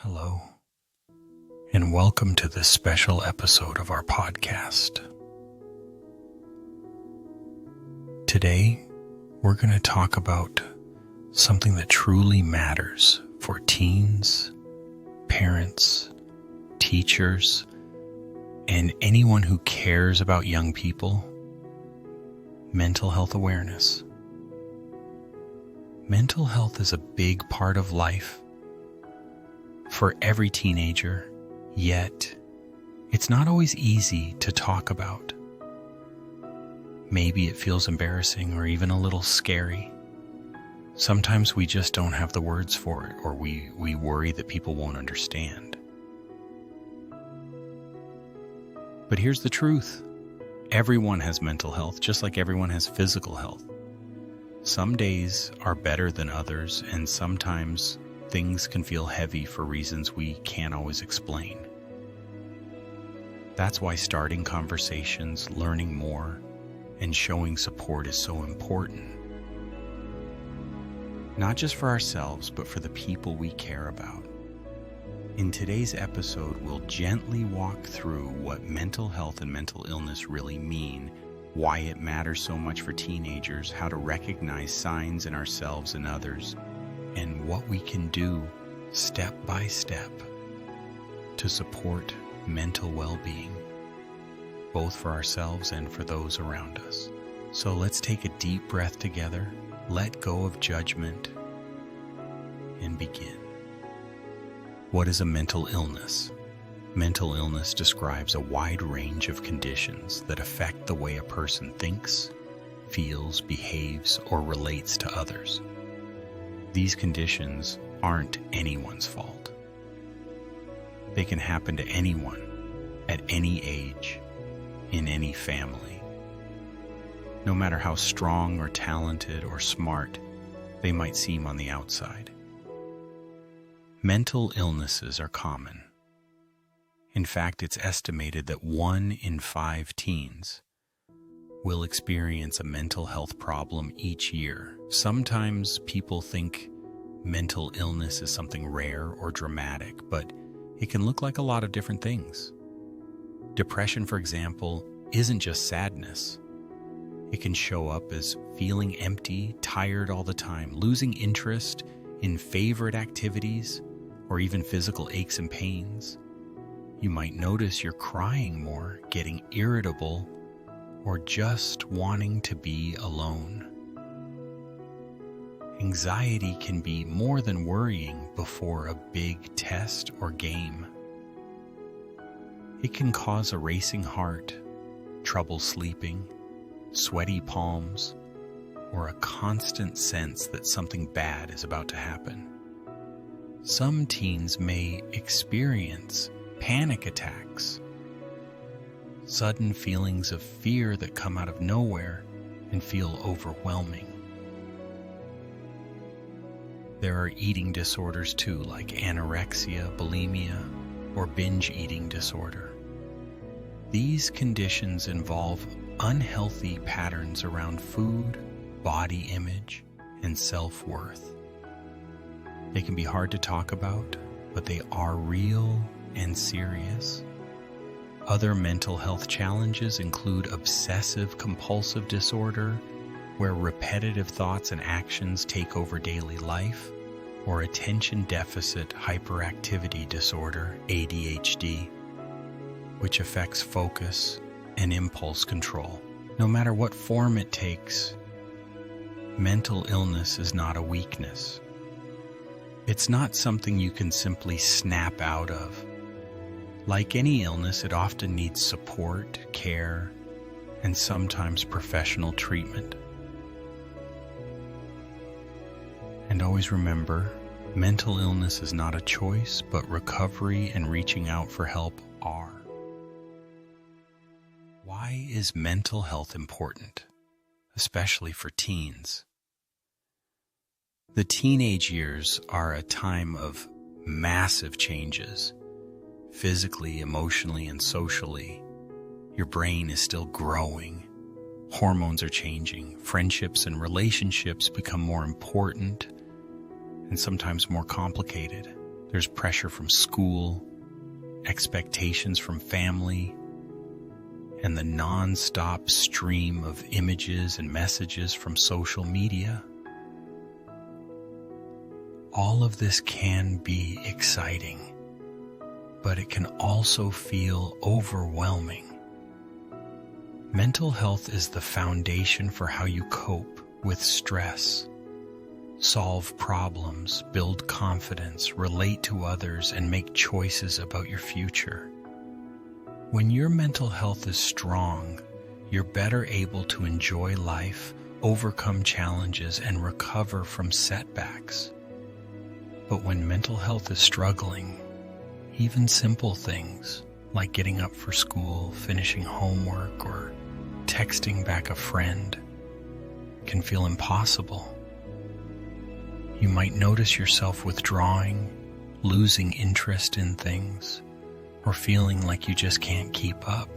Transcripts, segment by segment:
Hello, and welcome to this special episode of our podcast. Today, we're going to talk about something that truly matters for teens, parents, teachers, and anyone who cares about young people: mental health awareness. Mental health is a big part of life for every teenager, yet it's not always easy to talk about. Maybe it feels embarrassing or even a little scary. Sometimes we just don't have the words for it, or we worry that people won't understand. But here's the truth. Everyone has mental health, just like everyone has physical health. Some days are better than others, and sometimes things can feel heavy for reasons we can't always explain. That's why starting conversations, learning more, and showing support is so important. Not just for ourselves, but for the people we care about. In today's episode, we'll gently walk through what mental health and mental illness really mean, why it matters so much for teenagers, how to recognize signs in ourselves and others, and what we can do step by step to support mental well-being, both for ourselves and for those around us. So let's take a deep breath together, let go of judgment, and begin. What is a mental illness? Mental illness describes a wide range of conditions that affect the way a person thinks, feels, behaves, or relates to others. These conditions aren't anyone's fault. They can happen to anyone, at any age, in any family. No matter how strong or talented or smart they might seem on the outside. Mental illnesses are common. In fact, it's estimated that 1 in 5 teens will experience a mental health problem each year. Sometimes people think mental illness is something rare or dramatic, but it can look like a lot of different things. Depression, for example, isn't just sadness. It can show up as feeling empty, tired all the time, losing interest in favorite activities, or even physical aches and pains. You might notice you're crying more, getting irritable, or just wanting to be alone. Anxiety can be more than worrying before a big test or game. It can cause a racing heart, trouble sleeping, sweaty palms, or a constant sense that something bad is about to happen. Some teens may experience panic attacks, sudden feelings of fear that come out of nowhere and feel overwhelming. There are eating disorders too, like anorexia, bulimia, or binge eating disorder. These conditions involve unhealthy patterns around food, body image, and self-worth. They can be hard to talk about, but they are real and serious. Other mental health challenges include obsessive compulsive disorder, where repetitive thoughts and actions take over daily life, or attention deficit hyperactivity disorder, ADHD, which affects focus and impulse control. No matter what form it takes, mental illness is not a weakness. It's not something you can simply snap out of. Like any illness, it often needs support, care, and sometimes professional treatment. And always remember, mental illness is not a choice, but recovery and reaching out for help are. Why is mental health important, especially for teens? The teenage years are a time of massive changes. Physically, emotionally, and socially, your brain is still growing. Hormones are changing. Friendships and relationships become more important and sometimes more complicated. There's pressure from school, expectations from family, and the non-stop stream of images and messages from social media. All of this can be exciting, but it can also feel overwhelming. Mental health is the foundation for how you cope with stress, solve problems, build confidence, relate to others, and make choices about your future. When your mental health is strong, you're better able to enjoy life, overcome challenges, and recover from setbacks. But when mental health is struggling, even simple things like getting up for school, finishing homework, or texting back a friend can feel impossible. You might notice yourself withdrawing, losing interest in things, or feeling like you just can't keep up.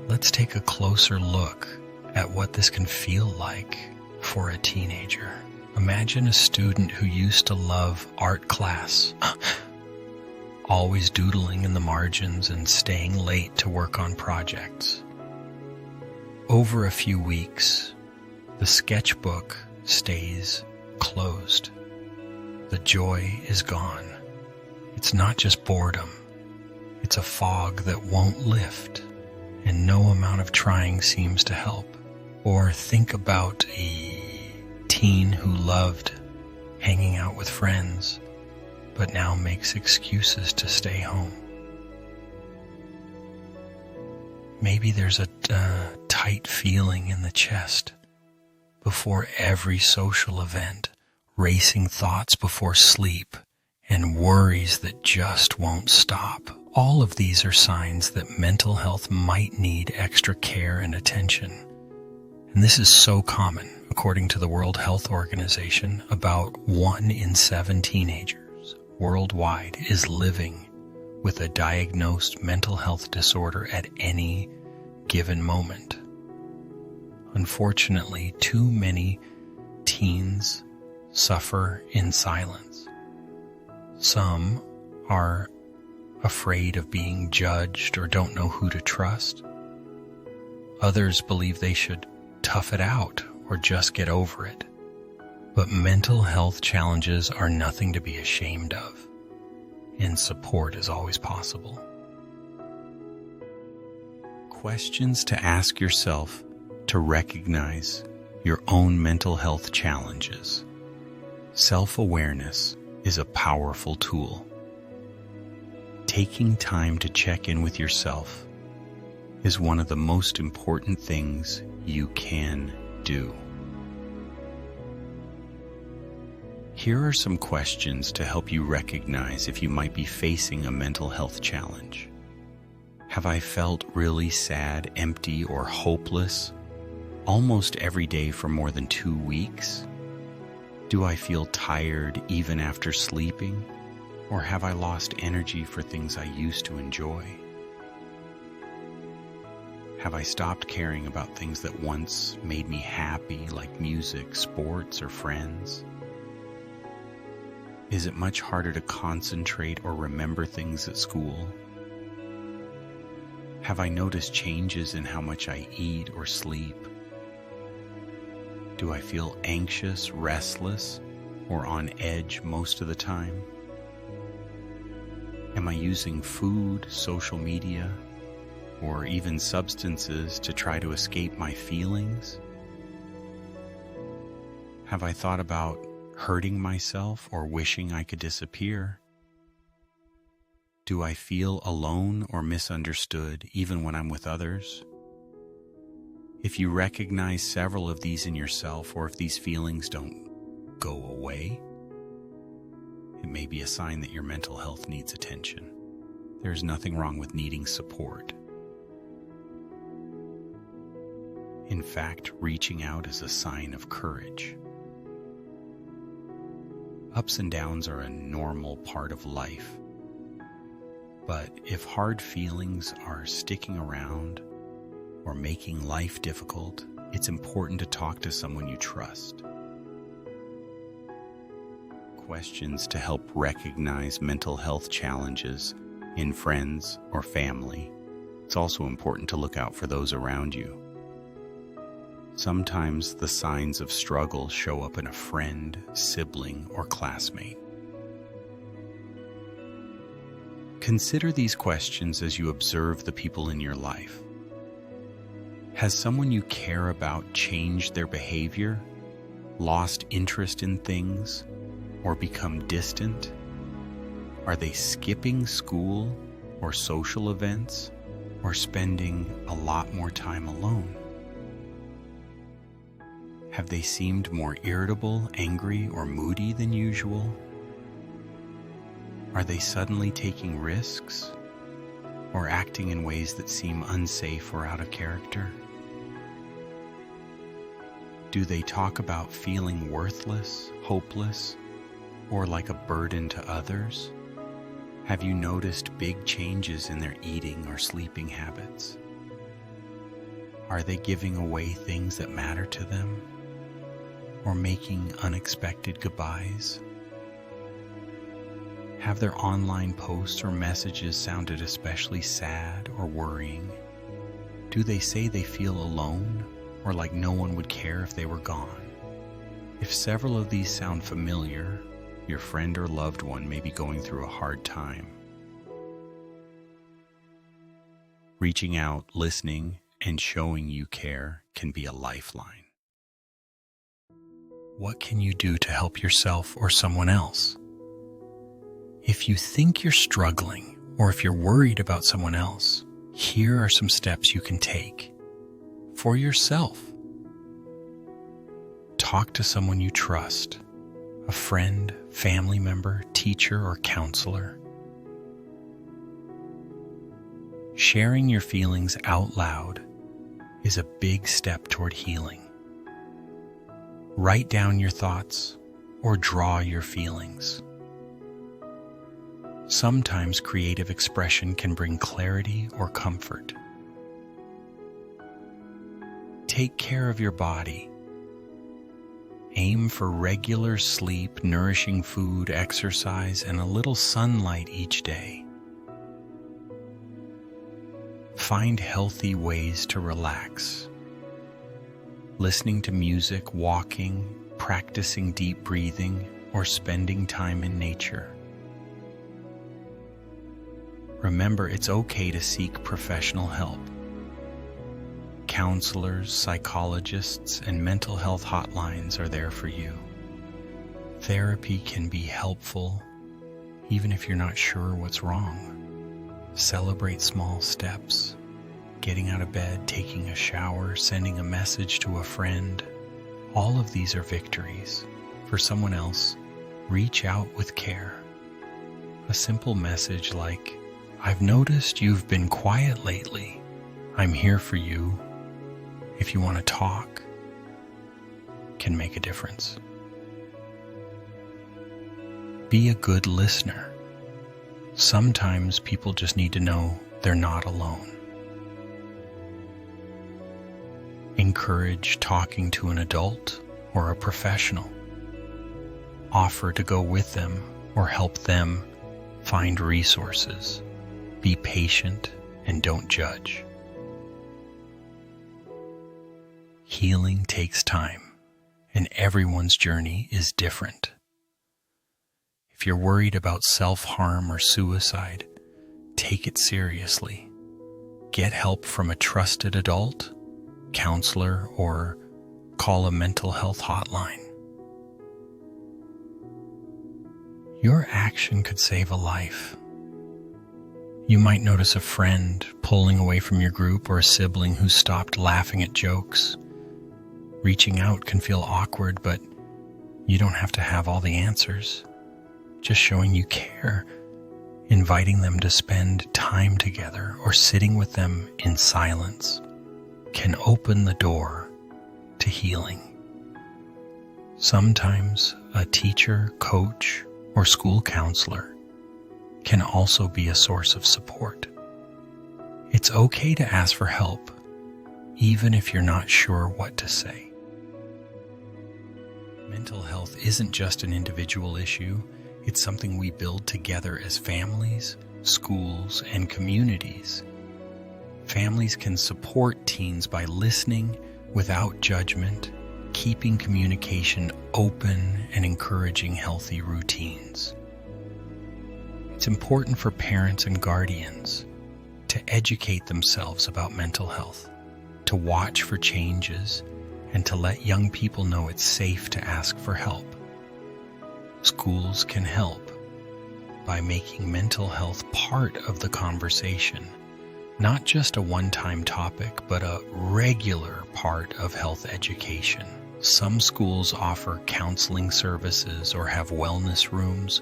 Let's take a closer look at what this can feel like for a teenager. Imagine a student who used to love art class, always doodling in the margins and staying late to work on projects. Over a few weeks, the sketchbook stays closed. The joy is gone. It's not just boredom. It's a fog that won't lift, and no amount of trying seems to help. Or think about a teen who loved hanging out with friends, but now makes excuses to stay home. Maybe there's a tight feeling in the chest before every social event, racing thoughts before sleep, and worries that just won't stop. All of these are signs that mental health might need extra care and attention. And this is so common. According to the World Health Organization, about 1 in 7 teenagers worldwide is living with a diagnosed mental health disorder at any given moment. Unfortunately, too many teens suffer in silence. Some are afraid of being judged or don't know who to trust. Others believe they should tough it out or just get over it. But mental health challenges are nothing to be ashamed of, and support is always possible. Questions to ask yourself to recognize your own mental health challenges. Self-awareness is a powerful tool. Taking time to check in with yourself is one of the most important things you can do. Here are some questions to help you recognize if you might be facing a mental health challenge. Have I felt really sad, empty, or hopeless almost every day for more than 2 weeks? Do I feel tired even after sleeping? Or have I lost energy for things I used to enjoy? Have I stopped caring about things that once made me happy, like music, sports, or friends? Is it much harder to concentrate or remember things at school? Have I noticed changes in how much I eat or sleep? Do I feel anxious, restless, or on edge most of the time? Am I using food, social media, or even substances to try to escape my feelings? Have I thought about hurting myself or wishing I could disappear? Do I feel alone or misunderstood even when I'm with others? If you recognize several of these in yourself, or if these feelings don't go away, it may be a sign that your mental health needs attention. There's nothing wrong with needing support. In fact, reaching out is a sign of courage. Ups and downs are a normal part of life. But if hard feelings are sticking around or making life difficult, it's important to talk to someone you trust. questions to help recognize mental health challenges in friends or family, it's also important to look out for those around you. Sometimes the signs of struggle show up in a friend, sibling, or classmate. Consider these questions as you observe the people in your life. Has someone you care about changed their behavior, lost interest in things, or become distant? Are they skipping school or social events, or spending a lot more time alone? Have they seemed more irritable, angry, or moody than usual? Are they suddenly taking risks or acting in ways that seem unsafe or out of character? Do they talk about feeling worthless, hopeless, or like a burden to others? Have you noticed big changes in their eating or sleeping habits? Are they giving away things that matter to them, or making unexpected goodbyes? Have their online posts or messages sounded especially sad or worrying? Do they say they feel alone or like no one would care if they were gone? If several of these sound familiar, your friend or loved one may be going through a hard time. Reaching out, listening, and showing you care can be a lifeline. What can you do to help yourself or someone else? If you think you're struggling, or if you're worried about someone else, here are some steps you can take. For yourself, talk to someone you trust, a friend, family member, teacher, or counselor. Sharing your feelings out loud is a big step toward healing. Write down your thoughts or draw your feelings. Sometimes creative expression can bring clarity or comfort. Take care of your body. Aim for regular sleep, nourishing food, exercise, and a little sunlight each day. Find healthy ways to relax. Listening to music, walking, practicing deep breathing, or spending time in nature. Remember, it's okay to seek professional help. Counselors, psychologists, and mental health hotlines are there for you. Therapy can be helpful, even if you're not sure what's wrong. Celebrate small steps. Getting out of bed, taking a shower, sending a message to a friend. All of these are victories. For someone else, reach out with care. A simple message like, "I've noticed you've been quiet lately. I'm here for you. If you want to talk," can make a difference. Be a good listener. Sometimes people just need to know they're not alone. Encourage talking to an adult or a professional. Offer to go with them or help them find resources. Be patient and don't judge. Healing takes time, and everyone's journey is different. If you're worried about self-harm or suicide, take it seriously. Get help from a trusted adult, counselor, or call a mental health hotline. Your action could save a life. You might notice a friend pulling away from your group or a sibling who stopped laughing at jokes. Reaching out can feel awkward, but you don't have to have all the answers. Just showing you care, inviting them to spend time together or sitting with them in silence can open the door to healing. Sometimes a teacher, coach, or school counselor can also be a source of support. It's okay to ask for help, even if you're not sure what to say. Mental health isn't just an individual issue, it's something we build together as families, schools, and communities. Families can support teens by listening without judgment, keeping communication open, and encouraging healthy routines. It's important for parents and guardians to educate themselves about mental health, to watch for changes, and to let young people know it's safe to ask for help. Schools can help by making mental health part of the conversation, not just a one-time topic, but a regular part of health education. Some schools offer counseling services or have wellness rooms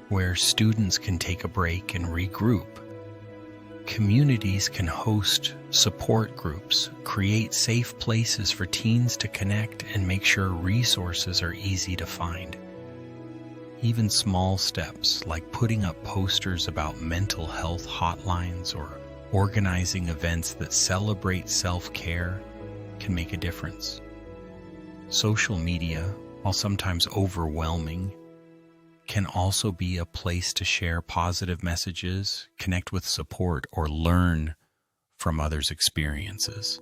where students can take a break and regroup. Communities can host support groups, create safe places for teens to connect, and make sure resources are easy to find. Even small steps like putting up posters about mental health hotlines or organizing events that celebrate self-care can make a difference. Social media, while sometimes overwhelming, can also be a place to share positive messages, connect with support, or learn from others' experiences.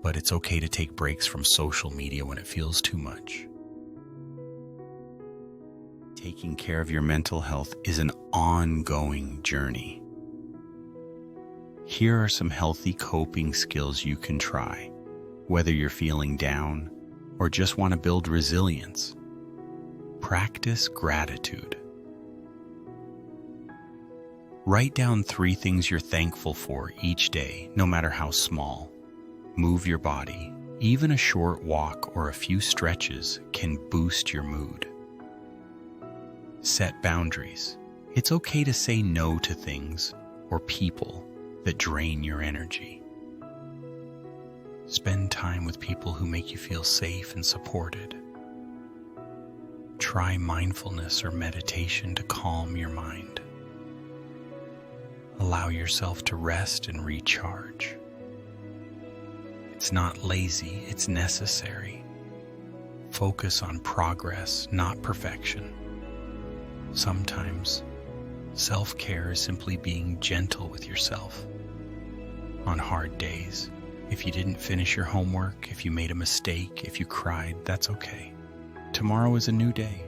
But it's okay to take breaks from social media when it feels too much. Taking care of your mental health is an ongoing journey. Here are some healthy coping skills you can try, whether you're feeling down or just want to build resilience. Practice gratitude. Write down 3 things you're thankful for each day, no matter how small. Move your body. Even a short walk or a few stretches can boost your mood. Set boundaries. It's okay to say no to things or people that drain your energy. Spend time with people who make you feel safe and supported. Try mindfulness or meditation to calm your mind. Allow yourself to rest and recharge. It's not lazy, it's necessary. Focus on progress, not perfection. Sometimes, self-care is simply being gentle with yourself. On hard days, if you didn't finish your homework, if you made a mistake, if you cried, that's okay. Tomorrow is a new day.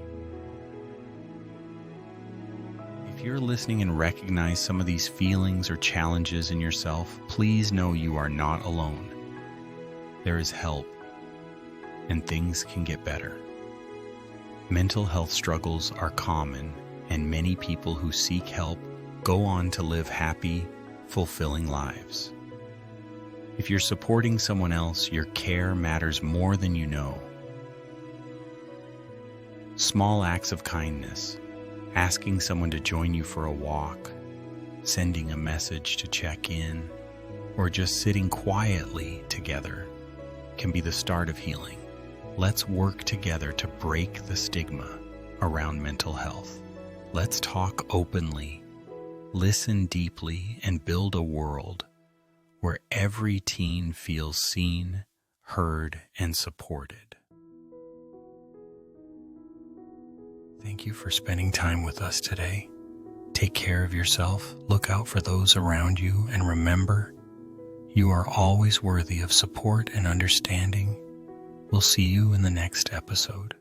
If you're listening and recognize some of these feelings or challenges in yourself, please know you are not alone. There is help, and things can get better. Mental health struggles are common, and many people who seek help go on to live happy, fulfilling lives. If you're supporting someone else, your care matters more than you know. Small acts of kindness, asking someone to join you for a walk, sending a message to check in, or just sitting quietly together can be the start of healing. Let's work together to break the stigma around mental health. Let's talk openly, listen deeply, and build a world where every teen feels seen, heard, and supported. Thank you for spending time with us today. Take care of yourself, look out for those around you, and remember, you are always worthy of support and understanding. We'll see you in the next episode.